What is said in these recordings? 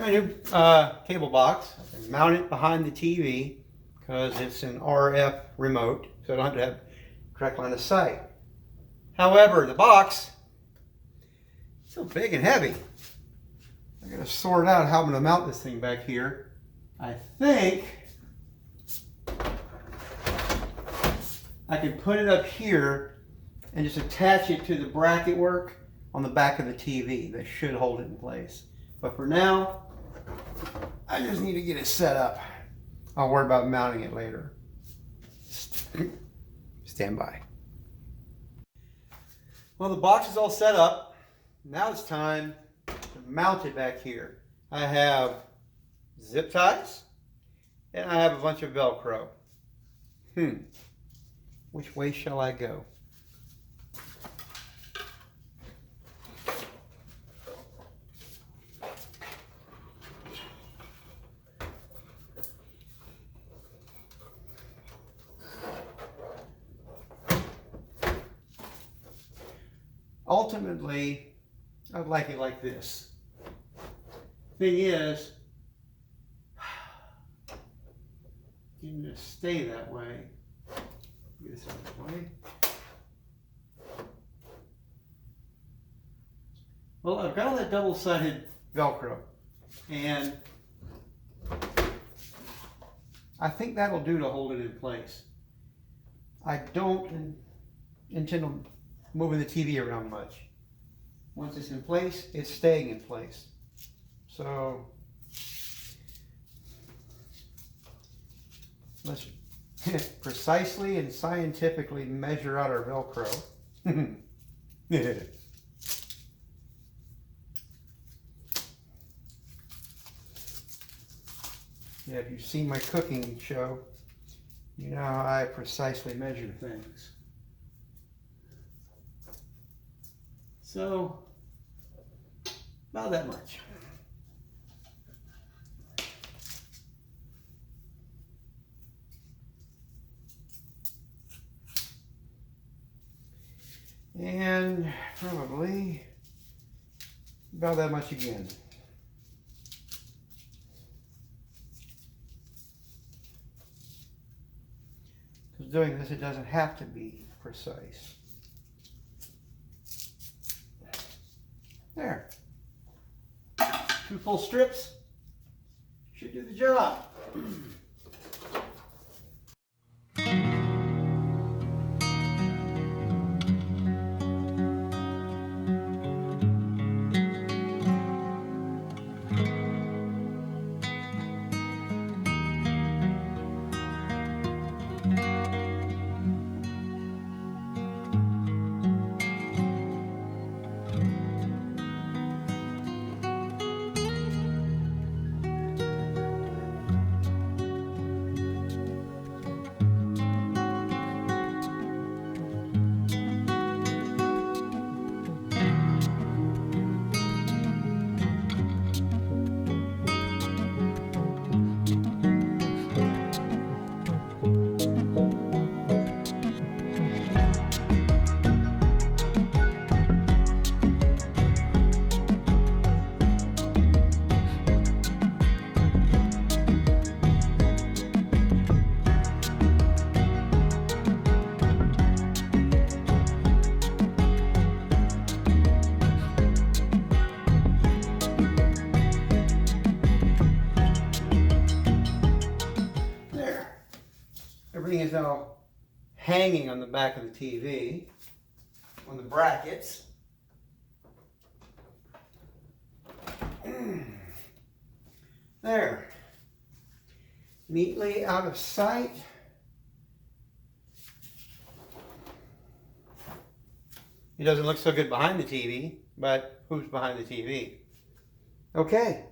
my new cable box. I mount it behind the TV because it's an RF remote, so I don't have to have direct line of sight. However, the box is so big and heavy. I gotta sort out how I'm gonna mount this thing back here. I think I can put it up here and just attach it to the bracket work on the back of the TV. That should hold it in place. But for now, I just need to get it set up. I'll worry about mounting it later. Stand by. Well, the box is all set up. Now it's time to mount it back here. I have zip ties and I have a bunch of Velcro. Which way shall I go? Ultimately, I'd like it like this. Thing is, getting it to stay that way. Get this out of the way. Well, I've got all that double-sided Velcro, and I think that'll do to hold it in place. I don't intend on moving the TV around much. Once it's in place, it's staying in place. So let's precisely and scientifically measure out our Velcro. Yeah, if you've seen my cooking show, you know how I precisely measure things. So, about that much. And probably about that much again. Because doing this, it doesn't have to be precise. There. 2 full strips should do the job. Everything is now hanging on the back of the TV, on the brackets. There. Neatly out of sight. It doesn't look so good behind the TV, but who's behind the TV? Okay,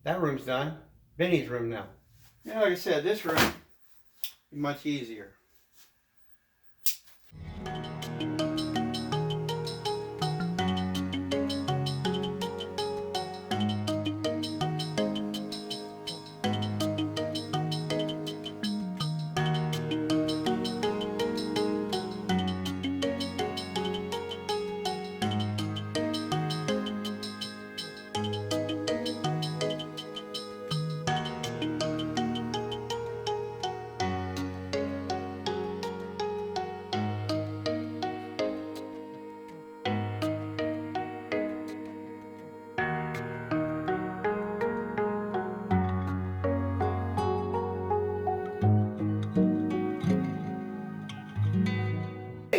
that room's done. Benny's room now. You know, like I said, this room is much easier.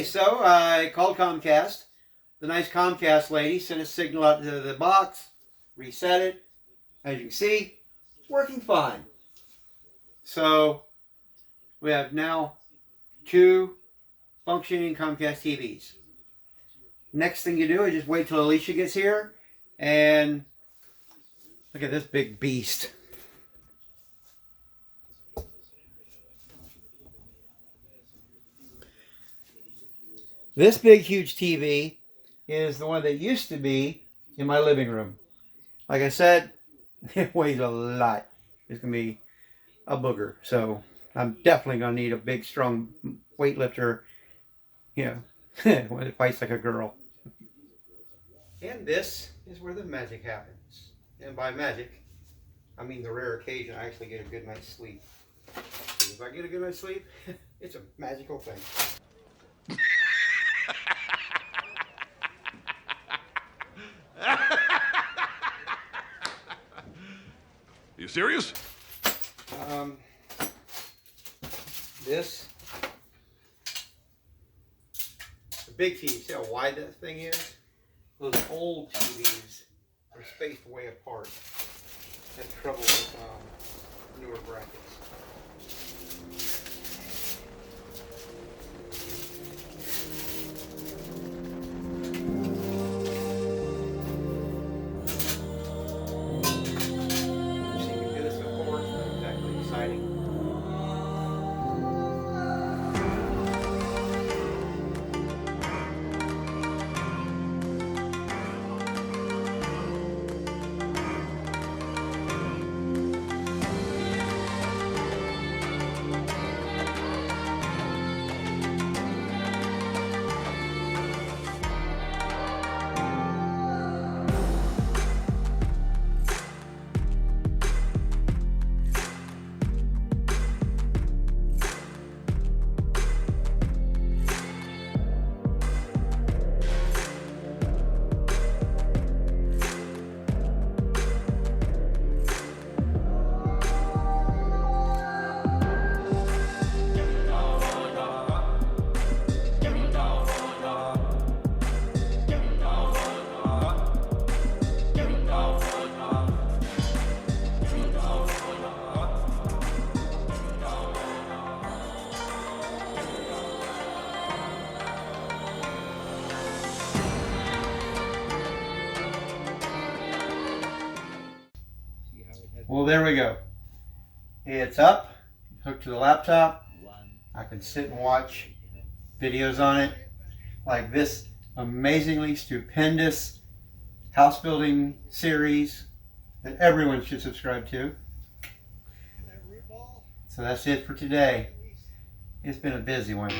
Okay, so I called Comcast. The nice Comcast lady sent a signal out to the box, reset it. As you can see, it's working fine. So we have now 2 functioning Comcast TVs. Next thing you do is just wait till Alicia gets here, and look at this big beast. This big huge TV is the one that used to be in my living room. Like I said, it weighs a lot. It's going to be a booger. So I'm definitely going to need a big, strong weightlifter, you know, when it fights like a girl. And this is where the magic happens. And by magic, I mean the rare occasion I actually get a good night's sleep. If I get a good night's sleep, it's a magical thing. You serious? This, the big TV, see how wide that thing is? Those old TVs are spaced way apart. Had trouble with newer brackets. I've seen me do this before, it's not exactly exciting. Well, there we go. It's up, hooked to the laptop. I can sit and watch videos on it, like this amazingly stupendous house building series that everyone should subscribe to. So that's it for today. It's been a busy one.